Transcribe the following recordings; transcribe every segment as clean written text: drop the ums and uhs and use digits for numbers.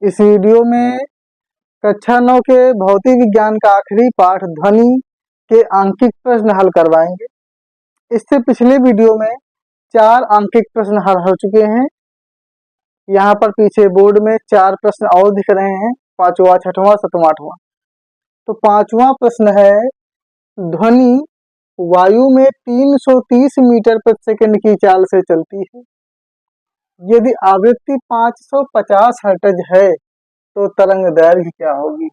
इस वीडियो में कक्षा 9 के भौतिक विज्ञान का आखिरी पाठ ध्वनि के अंकित प्रश्न हल करवाएंगे। इससे पिछले वीडियो में 4 अंकित प्रश्न हल हो चुके हैं। यहाँ पर पीछे बोर्ड में 4 प्रश्न और दिख रहे हैं, 5वां, 6वां, 7वां, 8वां। तो 5वां प्रश्न है, ध्वनि वायु में 330 मीटर प्रति सेकंड की चाल से चलती है। यदि आवृत्ति 550 हर्ट्ज है तो तरंग दैर्घ्य क्या होगी?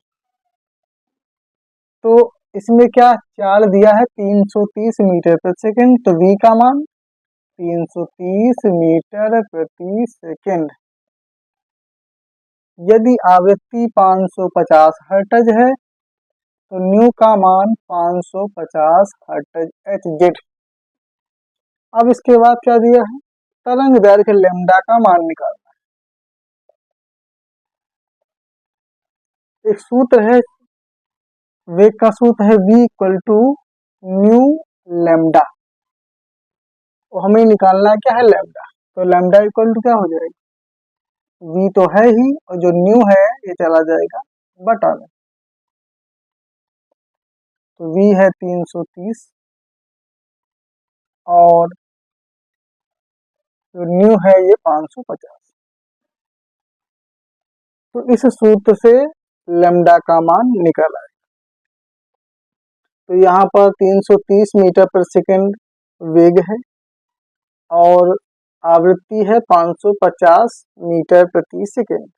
तो इसमें क्या चाल दिया है 330 मीटर प्रति सेकंड, तो v का मान 330 मीटर प्रति सेकंड। यदि आवृत्ति 550 हर्ट्ज है तो न्यू का मान 550 हर्ट्ज hz। अब इसके बाद क्या दिया है, तरंग दैर्घ्य लैम्डा का मान निकालना है। एक सूत्र है, वेग का सूत्र है v equal to nu lambda. तो हमें निकालना है क्या है, लैम्डा। तो लैम्डा इक्वल टू क्या हो जाएगा, v तो है ही और जो न्यू है ये चला जाएगा बटा में। तो v है 330 और जो न्यू है ये 550। तो इस सूत्र से लैम्डा का मान निकल आएगा। तो यहाँ पर 330 मीटर प्रति सेकंड वेग है और आवृत्ति है 550 मीटर प्रति second.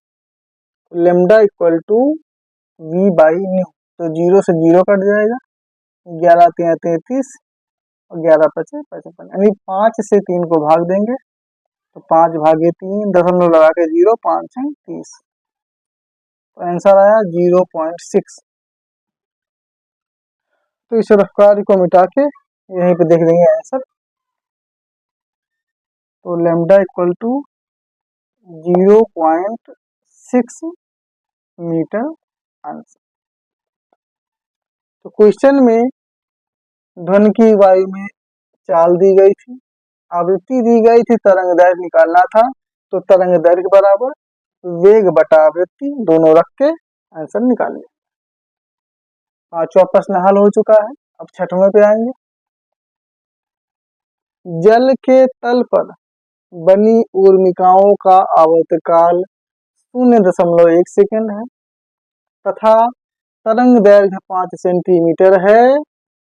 Lambda equal to v by nu. तो 0 से 0 कट जाएगा, 11 3 33 और 11 5 55, यानी 5 से 3 को भाग देंगे तो 5 भागे 3, दशमलव लगा के 0, 5 है 30। तो आंसर आया 0.6। तो इस रफ्तार को मिटा के यहीं पे देख देंगे आंसर। तो lambda equal to 0.6 metre answer. तो क्वेश्चन में ध्वनि की वायु में चाल दी गई थी, आवृत्ति दी गई थी, तरंग दैर्घ्य निकालना था। तो तरंग दैर्घ्य बराबर वेग बटा आवृत्ति, दोनों रख के आंसर निकाल लिया। 5वां प्रश्न हल हो चुका है। अब 6वें पे आएंगे। जल के तल पर बनी ऊर्मिकाओं का आवर्तकाल 0.1 सेकंड है तथा तरंग दैर्घ्य 5 सेंटीमीटर है।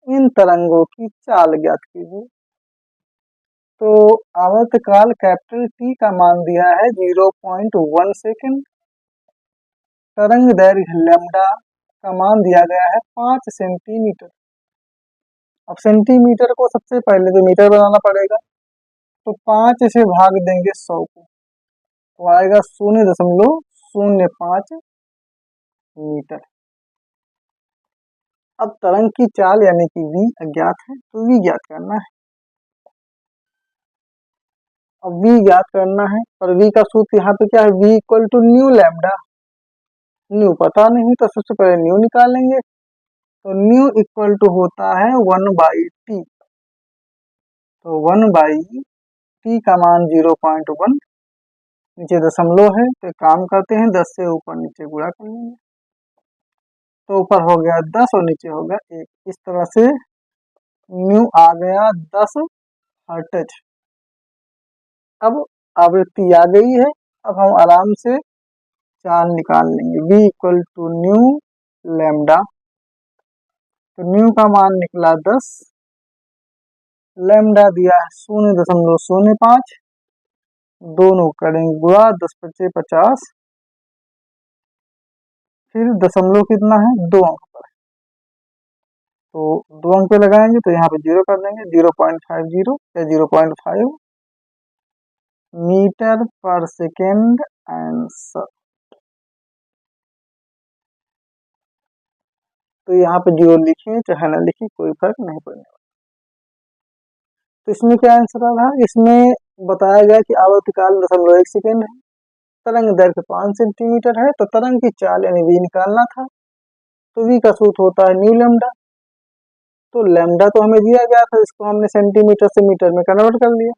इन तरंगों की चाल ज्ञात कीजिए। तो आवर्तकाल कैपिटल T का मान दिया है 0.1 सेकंड। तरंग दैर्घ्य लैम्डा का मान दिया गया है 5 सेंटीमीटर। अब सेंटीमीटर को सबसे पहले तो मीटर बनाना पड़ेगा। तो 5 से भाग देंगे 100 को, तो आएगा 0.05 मीटर। अब तरंग की चाल यानी कि v अज्ञात है, तो v ज्ञात करना है। अब v ज्ञात करना है और v का सूत्र यहाँ पे क्या है, v equal to nu lambda. Nu पता नहीं तो सबसे पहले न्यू निकालेंगे। तो न्यू इक्वल टू होता है 1/t। तो 1/t का मान 0.1, नीचे दशमलव है तो काम करते हैं 10 से ऊपर नीचे गुणा कर लेंगे। तो ऊपर हो गया 10 और नीचे हो गया 1। इस तरह से न्यू आ गया 10 हर्ट्ज। अब आवृत्ति आ गई है, अब हम आराम से चाल निकाल लेंगे। v equal to nu lambda. तो न्यू का मान निकला 10, लैम्डा दिया है 0.05, दोनों करेंगे गुणा, 10 × 5 = 50, फिर दशमलव कितना है 2 अंक पर, तो 2 अंक पे लगाएंगे तो यहाँ पे 0 कर देंगे, 0.50 या 0.5 मीटर पर सेकेंड आंसर। तो यहाँ पे 0 लिखिए चाहे ना लिखिए, कोई फर्क नहीं पड़ने वाला। तो इसमें क्या आंसर आ रहा है, इसमें बताया गया कि आवर्तकाल 0.1 सेकेंड है, तरंग दैर्घ्य 5 सेंटीमीटर है, तो तरंग की चाल यानी v निकालना था। तो v का सूत्र होता है न्यू लैम्डा। तो लैम्डा तो हमें दिया गया था, इसको हमने सेंटीमीटर से मीटर में कन्वर्ट कर लिया,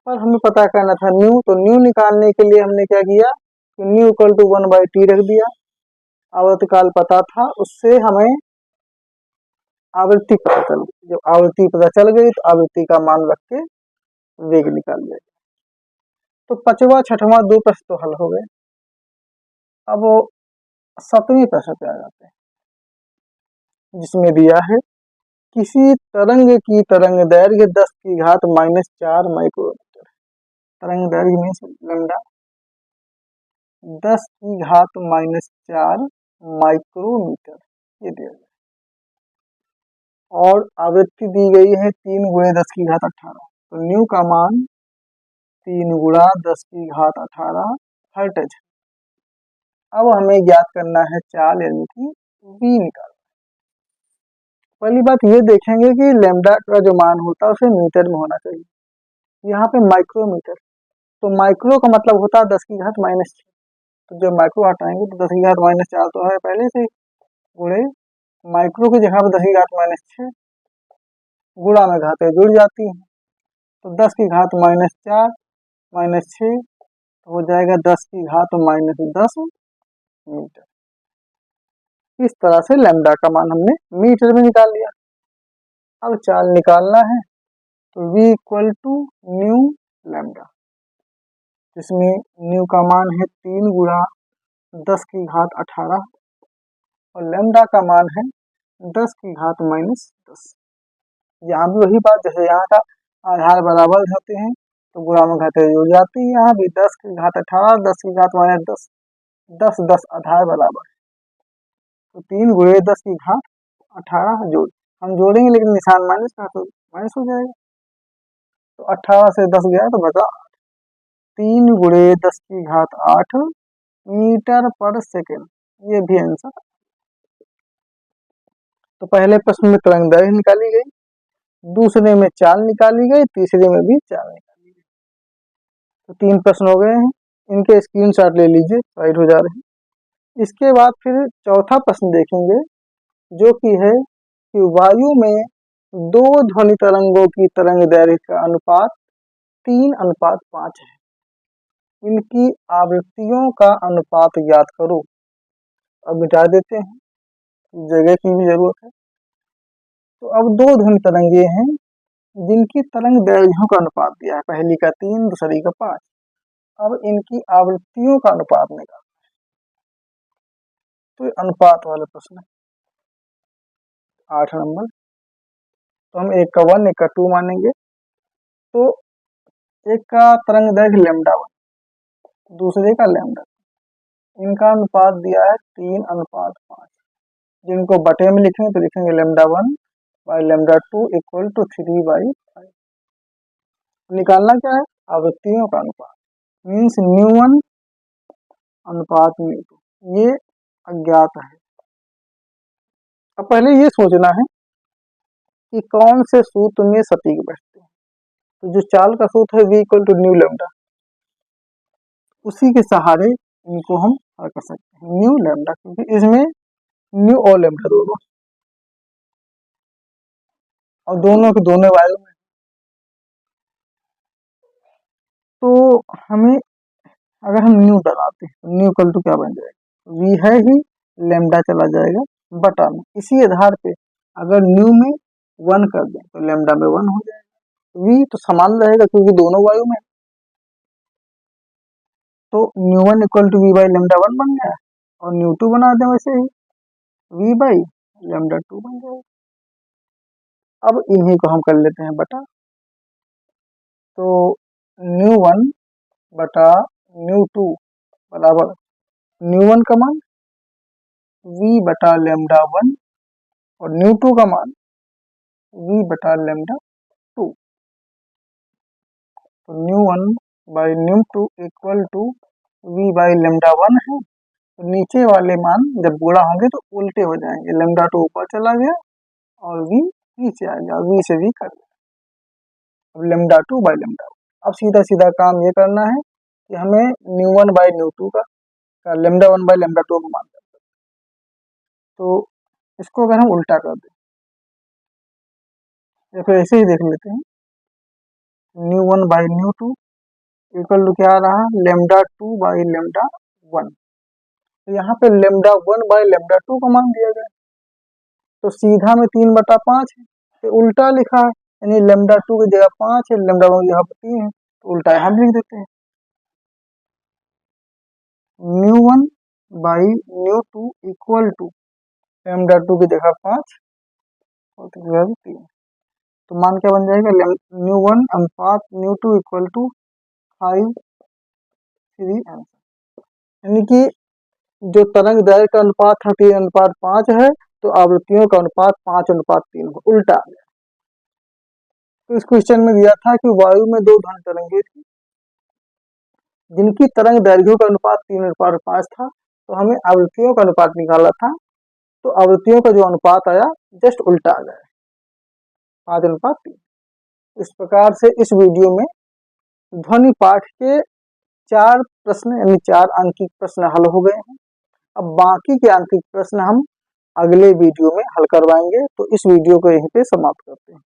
पर हमें पता करना था न्यू। तो न्यू निकालने के लिए हमने क्या किया, कि न्यू इक्वल टू 1/t रख दिया, आवर्तकाल पता था, उससे हमें आवृत्ति पता चल गई। जब आवृत्ति पता चल गई तो आवृत्ति का मान रख के वेग निकाल लिया। तो पांचवा छठवां दो प्रश्न तो हल हो गए। अब सातवीं प्रश्न पे आ जाते हैं, जिसमें दिया है किसी तरंग की तरंग दैर्घ्य 10⁻⁻⁴ माइक्रोमीटर। तरंग दैर्घ्य मीन्स लैम्डा 10⁻⁻⁴ माइक्रोमीटर ये दिया गया, और आवृत्ति दी गई है 3×10⁸। तो न्यू का मान 3×10⁸ हर्ट्ज। अब हमें ज्ञात करना है चाल यानी कि v निकाल। पहली बात ये देखेंगे कि लैम्डा का जो मान होता है उसे मीटर में होना चाहिए, यहाँ पे माइक्रोमीटर, तो माइक्रो का मतलब होता है 10⁻⁻⁶। तो जब माइक्रो हटाएंगे तो 10⁻⁻⁴ तो है पहले से, गुणे माइक्रो की जगह पर 10⁻⁻⁶, गुणा में घातें जुड़ जाती हैं, तो 10⁻⁻⁴ -6 हो जाएगा 10⁻⁻10 मीटर। इस तरह से लैम्डा का मान हमने मीटर में निकाल लिया। अब चाल निकालना है, तो v equal to nu lambda, जिसमें न्यू का मान है 3×10⁸ और लैम्डा का मान है 10⁻⁻⁻। यहाँ भी वही बात, जैसे यहाँ का आधार बराबर होते हैं तो गुणा में घातें जुड़ जाती है, यहाँ भी 10⁸ 10⁻⁻10 10 10 आधार बराबर, तो 3×10⁸ जोड़, हम जोड़ेंगे लेकिन निशान माइनस का, तो माइनस हो जाएगा, तो 18 से 10 गया तो बचा 3×10⁸ मीटर पर सेकेंड, ये भी आंसर। तो पहले प्रश्न में तरंग दैर्घ्य निकाली गई, दूसरे में चाल निकाली गई, तीसरे में भी चाल निकाली गई। तो 3 प्रश्न हो गए हैं, इनके स्क्रीनशॉट ले लीजिए, साइड हो जा रहे हैं। इसके बाद फिर चौथा प्रश्न देखेंगे, जो कि है कि वायु में दो ध्वनि तरंगों की तरंग दैर्घ्य का अनुपात 3:5 है, इनकी आवृत्तियों का अनुपात ज्ञात करो। अब मिटा देते हैं, जगह की भी जरूरत है। तो अब दो ध्वनि तरंगे हैं जिनकी तरंग दैर्घ्यों का अनुपात दिया है, पहली का 3, दूसरी का 5। अब इनकी आवृत्तियों का अनुपात निकालना है, तो अनुपात वाला प्रश्न है 8 नंबर। तो हम एक का 1 एक का 2 मानेंगे। तो एक का तरंग दैर्घ्य λ1, दूसरे का λ, इनका अनुपात दिया है 3:5। जिनको बटे में लिखेंगे तो लिखेंगे λ1/λ2 इक्वल टू 3/5। निकालना क्या है, आवृत्तियों का अनुपात, मीन्स न्यू1 अनुपात न्यू2, ये अज्ञात है। अब पहले ये सोचना है कि कौन से सूत्र में सटीक बैठते हैं। तो जो चाल का सूत्र है v equal to nu lambda, उसी के सहारे इनको हम हल कर सकते हैं, न्यू लैम्डा, क्योंकि इसमें न्यू और लैम्डा दोनों, और दोनों के दोनों वायु में। तो हमें अगर हम न्यू डलाते हैं तो न्यू इक्वल टू क्या बन जाएगा, v है ही, लैम्डा चला जाएगा बटा में। इसी आधार पे अगर न्यू में 1 कर दें तो लैम्डा में 1 हो जाएगा, v तो समान रहेगा क्योंकि दोनों वायु में। तो न्यू1 इक्वल टू v/λ1 बन गया, और न्यू2 बना दें वैसे ही v/λ2 बन जाएगा। अब इन्हीं को हम कर लेते हैं बटा, तो न्यू1 बटा न्यू2 बराबर न्यू1 का मान v/λ1 और न्यू2 का मान v/λ2। तो न्यू1/न्यू2 इक्वल टू v/λ1 है। तो नीचे वाले मान जब गुणा होंगे तो उल्टे हो जाएंगे, λ2 ऊपर चला गया और v नीचे आ गया, v से v कर दिया, अब λ2/λ1। अब सीधा सीधा काम ये करना है कि हमें न्यू1/न्यू2 का λ1/λ2 का मान करना है। तो इसको अगर हम उल्टा कर दें या फिर ऐसे ही देख लेते हैं, न्यू1/न्यू2 इक्वल टू क्या आ रहा है, λ2/λ1 1। तो यहाँ पे लेमडा 1 बाई लेमडा 2 का मान दिया गया, तो सीधा में 3/5 है, तो उल्टा लिखा है, यानी लेमडा 2 की जगह 5 है, लेमडा 1 यहाँ पे 3 है, तो उल्टा यहाँ भी लिख देते हैं। μ1 बाई μ2 इक्वल टू लेमडा 2 की जगह 5 और 3, तो मान क्या बन जाएगा, μ1 अनुपात μ2 इक्वल टू 5, 3 आंसर। यानी कि जो तरंग दैर्घ्य का अनुपात है 3:5 है, तो आवृत्तियों का अनुपात 5:3 हो, उल्टा आ गया। तो इस क्वेश्चन में दिया था कि वायु में 2 ध्वनि तरंगें थी जिनकी तरंग दैर्घ्यों का अनुपात 3:5 था, तो हमें आवृत्तियों का अनुपात निकालना था, तो आवृत्तियों का जो अनुपात आया जस्ट उल्टा आ गया, 5:3। इस प्रकार से इस वीडियो में ध्वनि पाठ के 4 प्रश्न यानी 4 अंकीय प्रश्न हल हो गए हैं। अब बाकी के अंकीय प्रश्न हम अगले वीडियो में हल करवाएंगे, तो इस वीडियो को यहीं पे समाप्त करते हैं।